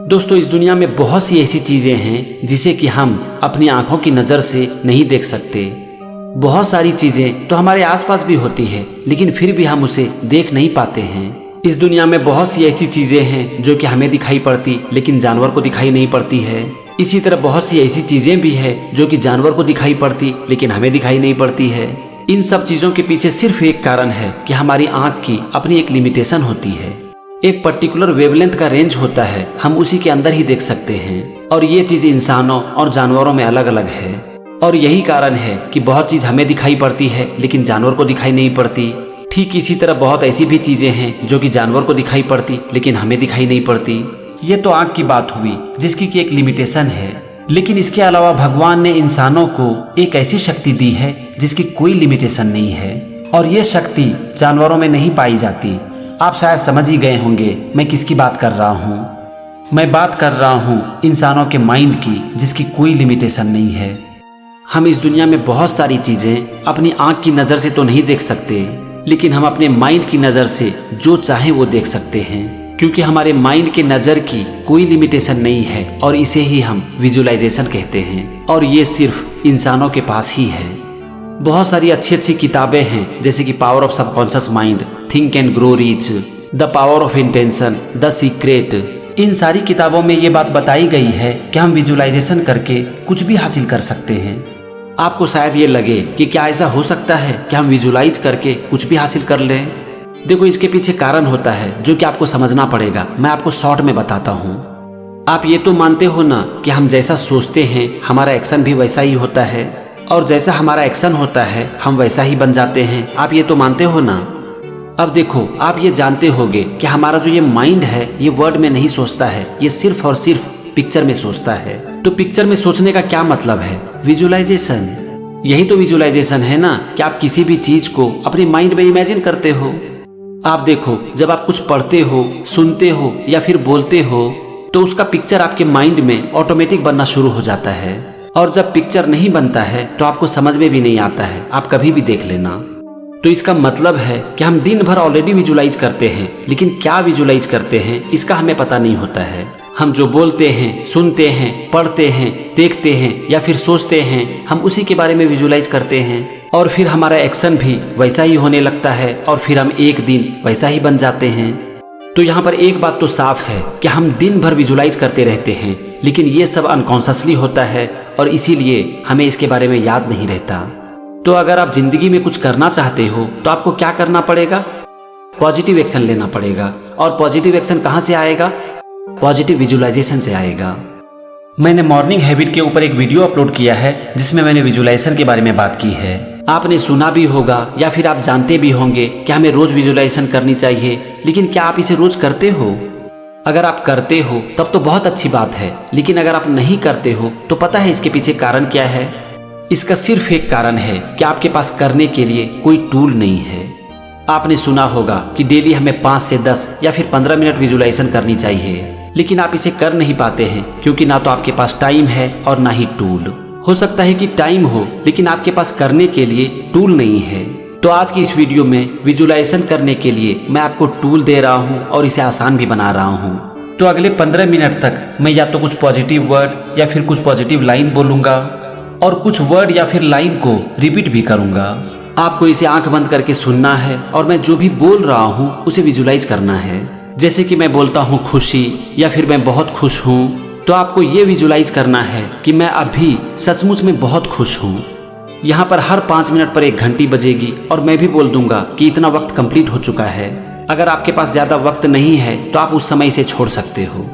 दोस्तों, इस दुनिया में बहुत सी ऐसी चीजें हैं जिसे कि हम अपनी आंखों की नजर से नहीं देख सकते। बहुत सारी चीजें तो हमारे आसपास भी होती है, लेकिन फिर भी हम उसे देख नहीं पाते हैं। इस दुनिया में बहुत सी ऐसी चीजें हैं जो कि हमें दिखाई पड़ती लेकिन जानवर को दिखाई नहीं पड़ती है। इसी तरह बहुत सी ऐसी चीजें भी है जो कि जानवर को दिखाई पड़ती लेकिन हमें दिखाई नहीं पड़ती है। इन सब चीजों के पीछे सिर्फ एक कारण है कि हमारी आंख की अपनी एक लिमिटेशन होती है। एक पर्टिकुलर वेवलेंथ का रेंज होता है, हम उसी के अंदर ही देख सकते हैं। और ये चीज इंसानों और जानवरों में अलग अलग है। और यही कारण है कि बहुत चीज हमें दिखाई पड़ती है लेकिन जानवर को दिखाई नहीं पड़ती। ठीक इसी तरह बहुत ऐसी भी चीजें हैं जो कि जानवर को दिखाई पड़ती लेकिन हमें दिखाई नहीं पड़ती। ये तो आंख की बात हुई जिसकी की एक लिमिटेशन है, लेकिन इसके अलावा भगवान ने इंसानों को एक ऐसी शक्ति दी है जिसकी कोई लिमिटेशन नहीं है, और ये शक्ति जानवरों में नहीं पाई जाती। आप शायद समझ ही गए होंगे मैं किसकी बात कर रहा हूँ। मैं बात कर रहा हूँ इंसानों के माइंड की, जिसकी कोई लिमिटेशन नहीं है। हम इस दुनिया में बहुत सारी चीजें अपनी आंख की नजर से तो नहीं देख सकते, लेकिन हम अपने माइंड की नजर से जो चाहे वो देख सकते हैं, क्योंकि हमारे माइंड के नजर की कोई लिमिटेशन नहीं है, और इसे ही हम विजुअलाइजेशन कहते हैं। और ये सिर्फ इंसानों के पास ही है। बहुत सारी अच्छी अच्छी किताबें हैं, जैसे कि power of subconscious mind, think and grow rich, the power of intention, the secret. इन सारी किताबों में ये बात बताई गई है कि हम विजुअलाइजेशन करके कुछ भी हासिल कर सकते हैं। आपको शायद ये लगे कि क्या ऐसा हो सकता है कि हम विजुअलाइज करके कुछ भी हासिल कर लें। देखो, इसके पीछे कारण होता है जो कि आपको समझना पड़ेगा। मैं आपको शॉर्ट में बताता हूँ। आप ये तो मानते हो ना कि हम जैसा सोचते हैं हमारा एक्शन भी वैसा ही होता है, और जैसा हमारा एक्शन होता है हम वैसा ही बन जाते हैं। आप ये तो मानते हो ना। अब देखो, आप ये जानते होगे कि हमारा जो ये माइंड है ये वर्ड में नहीं सोचता है, ये सिर्फ और सिर्फ पिक्चर में सोचता है। तो पिक्चर में सोचने का क्या मतलब है? विजुअलाइजेशन। यही तो विजुअलाइजेशन है ना, कि आप किसी भी चीज को अपने माइंड में इमेजिन करते हो। आप देखो, जब आप कुछ पढ़ते हो, सुनते हो या फिर बोलते हो, तो उसका पिक्चर आपके माइंड में ऑटोमेटिक बनना शुरू हो जाता है। और जब पिक्चर नहीं बनता है तो आपको समझ में भी नहीं आता है। आप कभी भी देख लेना। तो इसका मतलब है कि हम दिन भर ऑलरेडी विजुअलाइज करते हैं, लेकिन क्या विजुअलाइज करते हैं इसका हमें पता नहीं होता है। हम जो बोलते हैं, सुनते हैं, पढ़ते हैं, देखते हैं या फिर सोचते हैं, हम उसी के बारे में विजुअलाइज करते हैं, और फिर हमारा एक्शन भी वैसा ही होने लगता है, और फिर हम एक दिन वैसा ही बन जाते हैं। तो यहाँ पर एक बात तो साफ है कि हम दिन भर विजुअलाइज करते रहते हैं, लेकिन ये सब अनकॉन्शियसली होता है, और इसीलिए हमें इसके बारे में याद नहीं रहता। तो अगर आप जिंदगी में कुछ करना चाहते हो तो आपको क्या करना पड़ेगा? पॉजिटिव एक्शन लेना पड़ेगा। और पॉजिटिव एक्शन कहाँ से आएगा? पॉजिटिव विजुअलाइजेशन से आएगा। मैंने मॉर्निंग हैबिट के ऊपर एक वीडियो अपलोड किया है जिसमें मैंने विजुअलाइजेशन के बारे में बात की है। आपने सुना भी होगा या फिर आप जानते भी होंगे कि हमें रोज विजुअलाइजेशन करनी चाहिए, लेकिन क्या आप इसे रोज करते हो? अगर आप करते हो तब तो बहुत अच्छी बात है, लेकिन अगर आप नहीं करते हो तो पता है इसके पीछे कारण क्या है? इसका सिर्फ एक कारण है कि आपके पास करने के लिए कोई टूल नहीं है। आपने सुना होगा कि डेली हमें 5 से 10 या फिर 15 मिनट विजुअलाइजेशन करनी चाहिए, लेकिन आप इसे कर नहीं पाते हैं क्योंकि ना तो आपके पास टाइम है और ना ही टूल। हो सकता है कि टाइम हो, लेकिन आपके पास करने के लिए टूल नहीं है। तो आज की इस वीडियो में विजुअलाइजेशन करने के लिए मैं आपको टूल दे रहा हूँ और इसे आसान भी बना रहा हूँ। तो अगले 15 मिनट तक मैं या तो कुछ पॉजिटिव वर्ड या फिर कुछ पॉजिटिव लाइन बोलूंगा, और कुछ वर्ड या फिर लाइन को रिपीट भी करूंगा। आपको इसे आंख बंद करके सुनना है, और मैं जो भी बोल रहा हूँ उसे विजुअलाइज करना है। जैसे कि मैं बोलता हूँ खुशी या फिर मैं बहुत खुश हूँ, तो आपको ये विजुअलाइज करना है कि मैं अभी सचमुच में बहुत खुश हूँ। यहाँ पर हर 5 मिनट पर एक घंटी बजेगी और मैं भी बोल दूंगा कि इतना वक्त कंप्लीट हो चुका है। अगर आपके पास ज्यादा वक्त नहीं है तो आप उस समय इसे छोड़ सकते हो।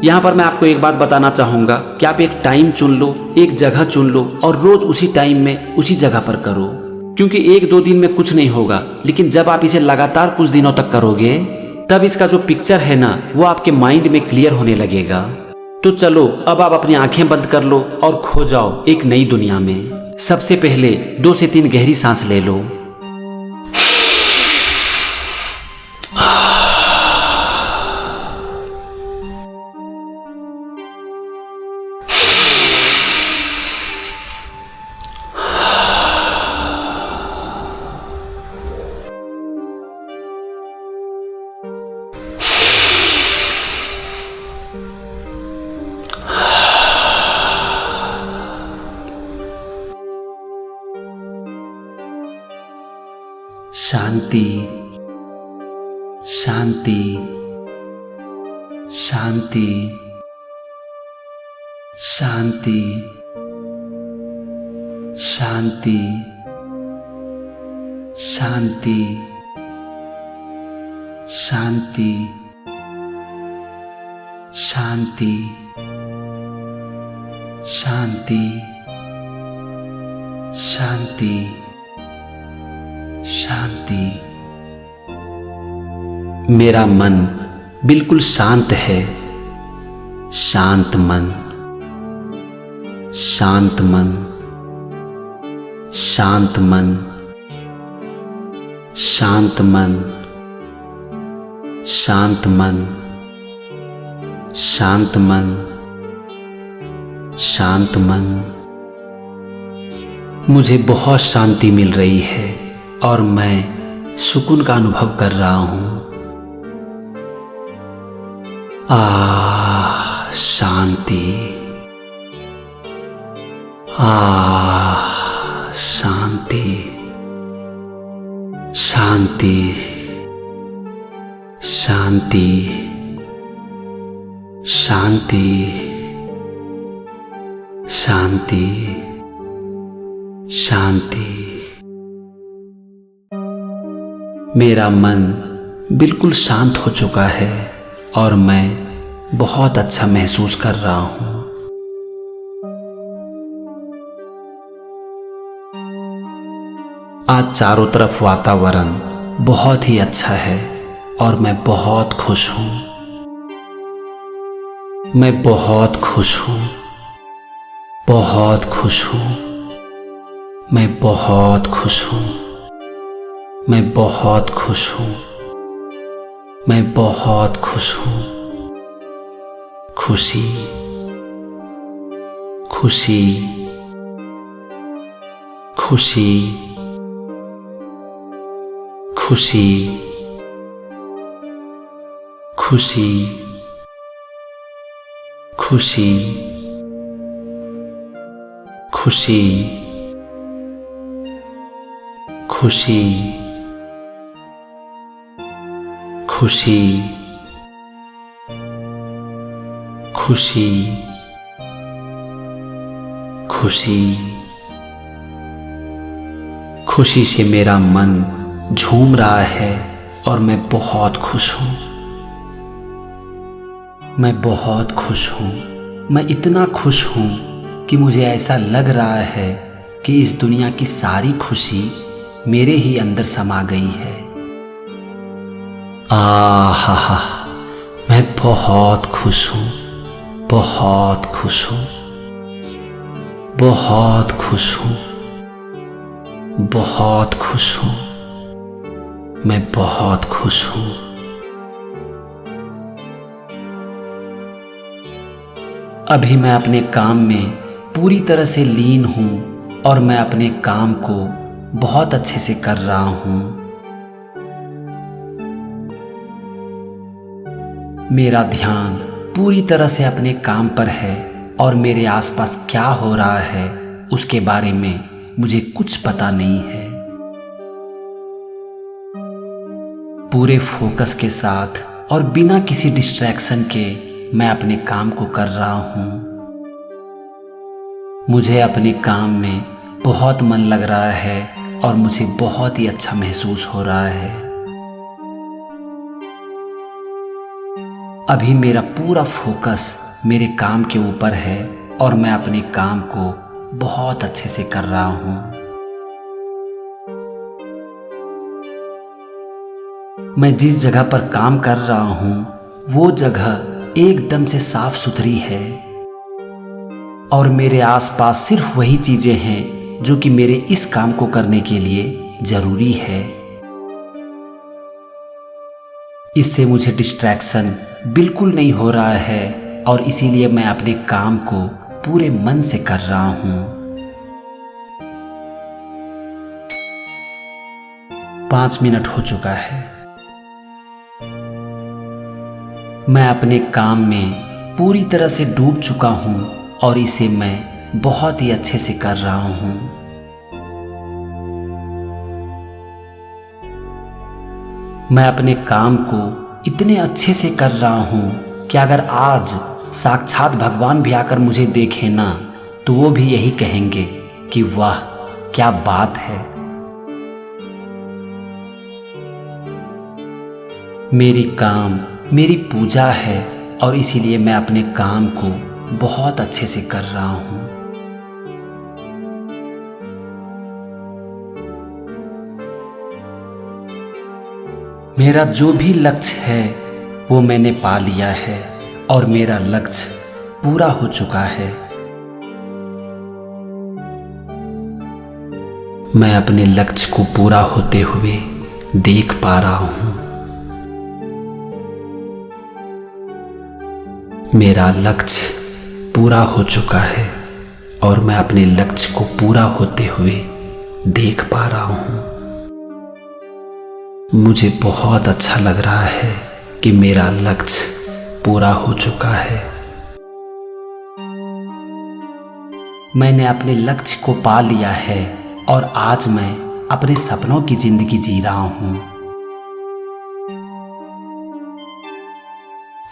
यहाँ पर मैं आपको एक बात बताना चाहूंगा कि आप एक टाइम चुन लो, एक जगह चुन लो, और रोज उसी टाइम में उसी जगह पर करो। क्योंकि 1-2 दिन में कुछ नहीं होगा, लेकिन जब आप इसे लगातार कुछ दिनों तक करोगे तब इसका जो पिक्चर है ना वो आपके माइंड में क्लियर होने लगेगा। तो चलो अब आप अपनी आंखें बंद कर लो और खो जाओ एक नई दुनिया में। सबसे पहले 2 से 3 गहरी सांस ले लो। शांति शांति शांति शांति शांति शांति शांति शांति शांति शांति शांति। मेरा मन बिल्कुल शांत है। शांत मन शांत मन शांत मन शांत मन शांत मन शांत मन शांत मन। मुझे बहुत शांति मिल रही है और मैं सुकून का अनुभव कर रहा हूं। शांति शांति शांति शांति शांति शांति शांति। मेरा मन बिल्कुल शांत हो चुका है और मैं बहुत अच्छा महसूस कर रहा हूं। आज चारों तरफ वातावरण बहुत ही अच्छा है और मैं बहुत खुश हूं। मैं बहुत खुश हूं, बहुत खुश हूं। मैं बहुत खुश हूं, मैं बहुत खुश हूं, मैं बहुत खुश हूं। खुशी खुशी खुशी खुशी खुशी खुशी खुशी खुशी खुशी खुशी खुशी। खुशी से मेरा मन झूम रहा है और मैं बहुत खुश हूं। मैं बहुत खुश हूं। मैं इतना खुश हूं कि मुझे ऐसा लग रहा है कि इस दुनिया की सारी खुशी मेरे ही अंदर समा गई है। हा मैं बहुत खुश हूं, बहुत खुश हूं, बहुत खुश हूं, बहुत खुश हूं। मैं बहुत खुश हूं। अभी मैं अपने काम में पूरी तरह से लीन हूं और मैं अपने काम को बहुत अच्छे से कर रहा हूं। मेरा ध्यान पूरी तरह से अपने काम पर है और मेरे आसपास क्या हो रहा है उसके बारे में मुझे कुछ पता नहीं है। पूरे फोकस के साथ और बिना किसी डिस्ट्रैक्शन के मैं अपने काम को कर रहा हूं। मुझे अपने काम में बहुत मन लग रहा है और मुझे बहुत ही अच्छा महसूस हो रहा है। अभी मेरा पूरा फोकस मेरे काम के ऊपर है और मैं अपने काम को बहुत अच्छे से कर रहा हूं। मैं जिस जगह पर काम कर रहा हूं वो जगह एकदम से साफ सुथरी है और मेरे आसपास सिर्फ वही चीजें हैं जो कि मेरे इस काम को करने के लिए जरूरी है। इससे मुझे डिस्ट्रैक्शन बिल्कुल नहीं हो रहा है और इसीलिए मैं अपने काम को पूरे मन से कर रहा हूं। 5 मिनट हो चुका है। मैं अपने काम में पूरी तरह से डूब चुका हूं और इसे मैं बहुत ही अच्छे से कर रहा हूं। मैं अपने काम को इतने अच्छे से कर रहा हूँ कि अगर आज साक्षात भगवान भी आकर मुझे देखे ना तो वो भी यही कहेंगे कि वाह क्या बात है। मेरी काम मेरी पूजा है और इसीलिए मैं अपने काम को बहुत अच्छे से कर रहा हूँ। मेरा जो भी लक्ष्य है वो मैंने पा लिया है और मेरा लक्ष्य पूरा हो चुका है। मैं अपने लक्ष्य को पूरा होते हुए देख पा रहा हूँ। मेरा लक्ष्य पूरा हो चुका है और मैं अपने लक्ष्य को पूरा होते हुए देख पा रहा हूँ। मुझे बहुत अच्छा लग रहा है कि मेरा लक्ष्य पूरा हो चुका है। मैंने अपने लक्ष्य को पा लिया है और आज मैं अपने सपनों की जिंदगी जी रहा हूँ।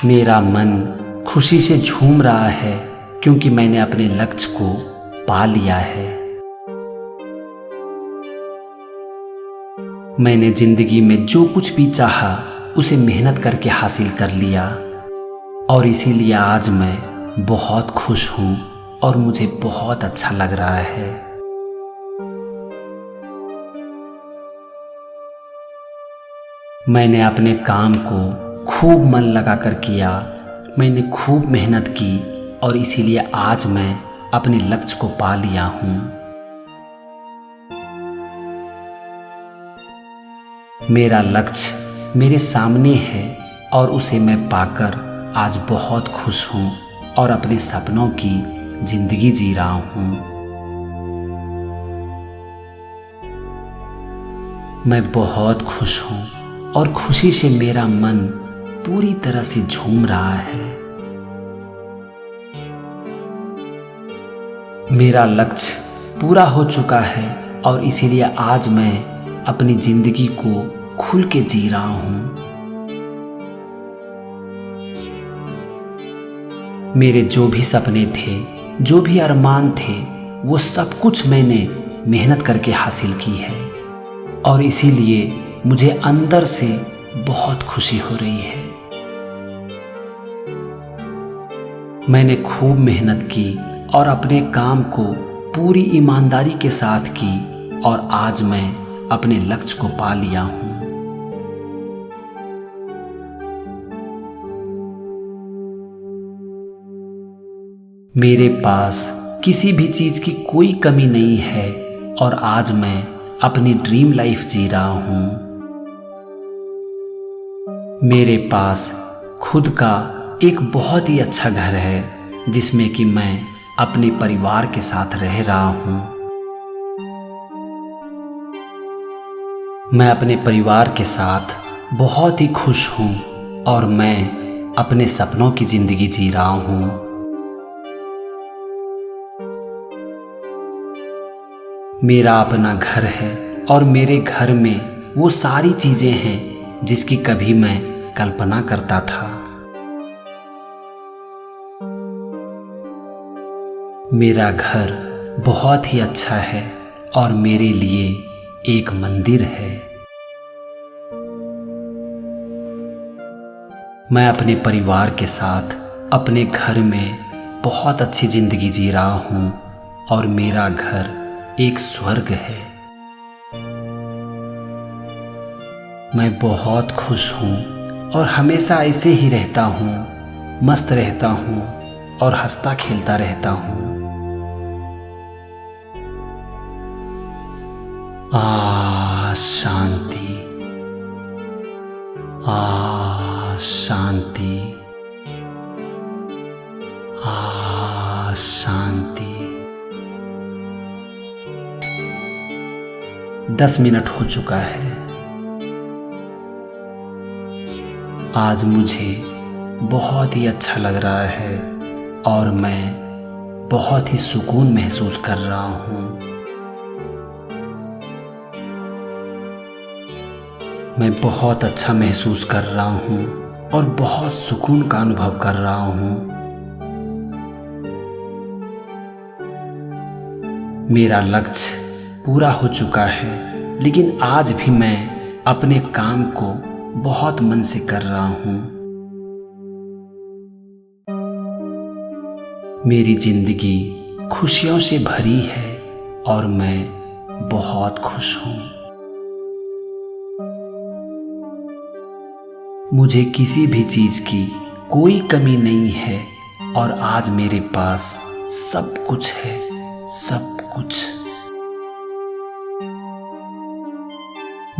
मेरा मन खुशी से झूम रहा है क्योंकि मैंने अपने लक्ष्य को पा लिया है। मैंने जिंदगी में जो कुछ भी चाहा उसे मेहनत करके हासिल कर लिया और इसीलिए आज मैं बहुत खुश हूँ और मुझे बहुत अच्छा लग रहा है। मैंने अपने काम को खूब मन लगाकर किया, मैंने खूब मेहनत की और इसीलिए आज मैं अपने लक्ष्य को पा लिया हूँ। मेरा लक्ष्य मेरे सामने है और उसे मैं पाकर आज बहुत खुश हूँ और अपने सपनों की जिंदगी जी रहा हूँ। मैं बहुत खुश हूँ और खुशी से मेरा मन पूरी तरह से झूम रहा है। मेरा लक्ष्य पूरा हो चुका है और इसीलिए आज मैं अपनी जिंदगी को खुल के जी रहा हूँ। मेरे जो भी सपने थे, जो भी अरमान थे, वो सब कुछ मैंने मेहनत करके हासिल की है और इसीलिए मुझे अंदर से बहुत खुशी हो रही है। मैंने खूब मेहनत की और अपने काम को पूरी ईमानदारी के साथ की और आज मैं अपने लक्ष्य को पा लिया हूँ। मेरे पास किसी भी चीज की कोई कमी नहीं है और आज मैं अपनी ड्रीम लाइफ जी रहा हूँ। मेरे पास खुद का एक बहुत ही अच्छा घर है जिसमें कि मैं अपने परिवार के साथ रह रहा हूँ। मैं अपने परिवार के साथ बहुत ही खुश हूँ और मैं अपने सपनों की जिंदगी जी रहा हूँ। मेरा अपना घर है और मेरे घर में वो सारी चीजें हैं जिसकी कभी मैं कल्पना करता था। मेरा घर बहुत ही अच्छा है और मेरे लिए एक मंदिर है। मैं अपने परिवार के साथ अपने घर में बहुत अच्छी जिंदगी जी रहा हूँ और मेरा घर एक स्वर्ग है। मैं बहुत खुश हूँ और हमेशा ऐसे ही रहता हूँ, मस्त रहता हूँ और हंसता खेलता रहता हूँ। शांति, शांति, शांति। 10 मिनट हो चुका है। आज मुझे बहुत ही अच्छा लग रहा है और मैं बहुत ही सुकून महसूस कर रहा हूँ। मैं बहुत अच्छा महसूस कर रहा हूँ और बहुत सुकून का अनुभव कर रहा हूँ। मेरा लक्ष्य पूरा हो चुका है, लेकिन आज भी मैं अपने काम को बहुत मन से कर रहा हूँ। मेरी जिंदगी खुशियों से भरी है और मैं बहुत खुश हूँ। मुझे किसी भी चीज की कोई कमी नहीं है और आज मेरे पास सब कुछ है, सब कुछ।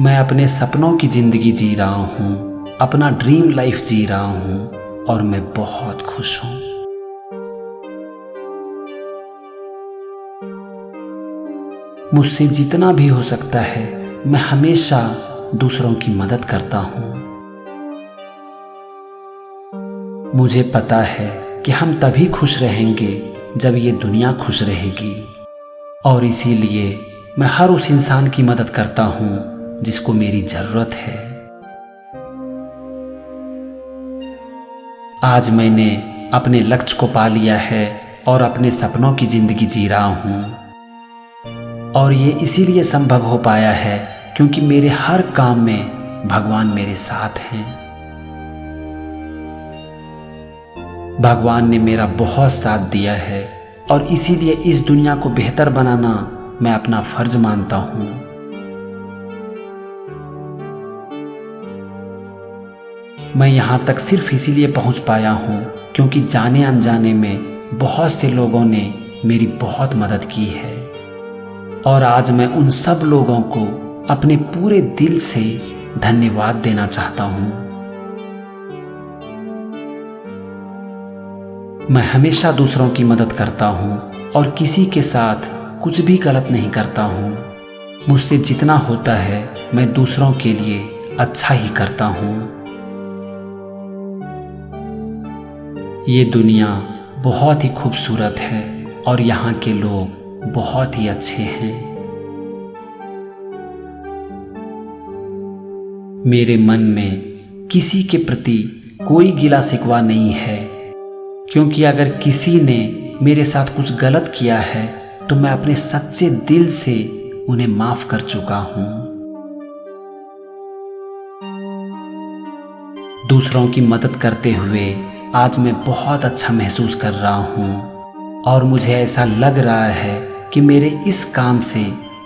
मैं अपने सपनों की जिंदगी जी रहा हूँ, अपना ड्रीम लाइफ जी रहा हूँ और मैं बहुत खुश हूँ। मुझसे जितना भी हो सकता है मैं हमेशा दूसरों की मदद करता हूँ। मुझे पता है कि हम तभी खुश रहेंगे जब ये दुनिया खुश रहेगी, और इसीलिए मैं हर उस इंसान की मदद करता हूँ जिसको मेरी जरूरत है। आज मैंने अपने लक्ष्य को पा लिया है और अपने सपनों की जिंदगी जी रहा हूँ, और ये इसीलिए संभव हो पाया है क्योंकि मेरे हर काम में भगवान मेरे साथ हैं। भगवान ने मेरा बहुत साथ दिया है और इसीलिए इस दुनिया को बेहतर बनाना मैं अपना फर्ज मानता हूँ। मैं यहाँ तक सिर्फ इसीलिए पहुँच पाया हूँ क्योंकि जाने अनजाने में बहुत से लोगों ने मेरी बहुत मदद की है, और आज मैं उन सब लोगों को अपने पूरे दिल से धन्यवाद देना चाहता हूँ। मैं हमेशा दूसरों की मदद करता हूँ और किसी के साथ कुछ भी गलत नहीं करता हूँ। मुझसे जितना होता है मैं दूसरों के लिए अच्छा ही करता हूँ। ये दुनिया बहुत ही खूबसूरत है और यहाँ के लोग बहुत ही अच्छे हैं। मेरे मन में किसी के प्रति कोई गिला शिकवा नहीं है, क्योंकि अगर किसी ने मेरे साथ कुछ गलत किया है तो मैं अपने सच्चे दिल से उन्हें माफ कर चुका हूं। दूसरों की मदद करते हुए आज मैं बहुत अच्छा महसूस कर रहा हूं, और मुझे ऐसा लग रहा है कि मेरे इस काम से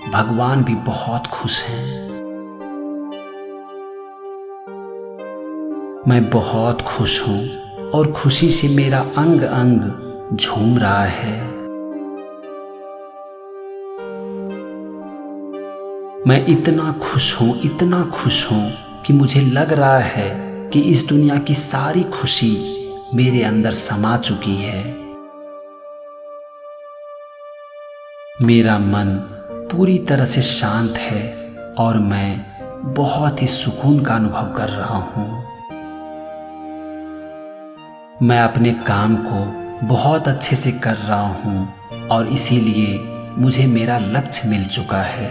भगवान भी बहुत खुश हैं। मैं बहुत खुश हूं और खुशी से मेरा अंग अंग झूम रहा है। मैं इतना खुश हूं कि मुझे लग रहा है कि इस दुनिया की सारी खुशी मेरे अंदर समा चुकी है। मेरा मन पूरी तरह से शांत है और मैं बहुत ही सुकून का अनुभव कर रहा हूँ। मैं अपने काम को बहुत अच्छे से कर रहा हूँ और इसीलिए मुझे मेरा लक्ष्य मिल चुका है।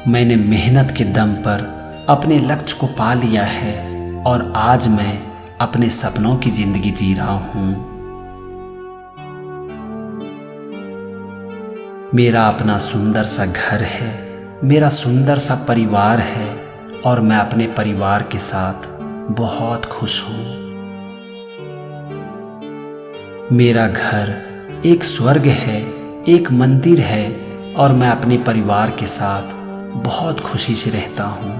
मैंने मेहनत के दम पर अपने लक्ष्य को पा लिया है और आज मैं अपने सपनों की जिंदगी जी रहा हूँ। मेरा अपना सुंदर सा घर है, मेरा सुंदर सा परिवार है और मैं अपने परिवार के साथ बहुत खुश हूँ। मेरा घर एक स्वर्ग है, एक मंदिर है और मैं अपने परिवार के साथ बहुत खुशी से रहता हूँ।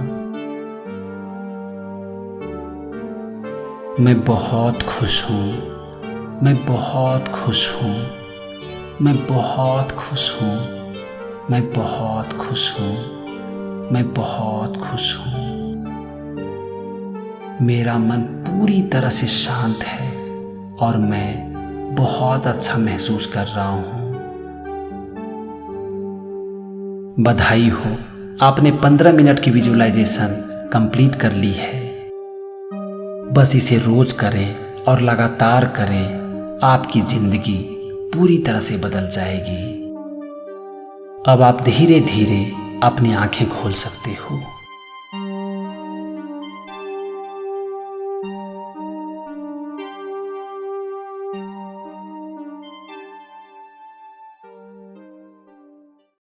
मैं बहुत खुश हूँ, मैं बहुत खुश हूँ, मैं बहुत खुश हूँ, मैं बहुत खुश हूँ, मैं बहुत खुश हूँ। मेरा मन पूरी तरह से शांत है और मैं बहुत अच्छा महसूस कर रहा हूँ। बधाई हो, आपने 15 मिनट की विजुअलाइजेशन कंप्लीट कर ली है। बस इसे रोज करें और लगातार करें, आपकी जिंदगी पूरी तरह से बदल जाएगी। अब आप धीरे धीरे अपनी आंखें खोल सकते हो।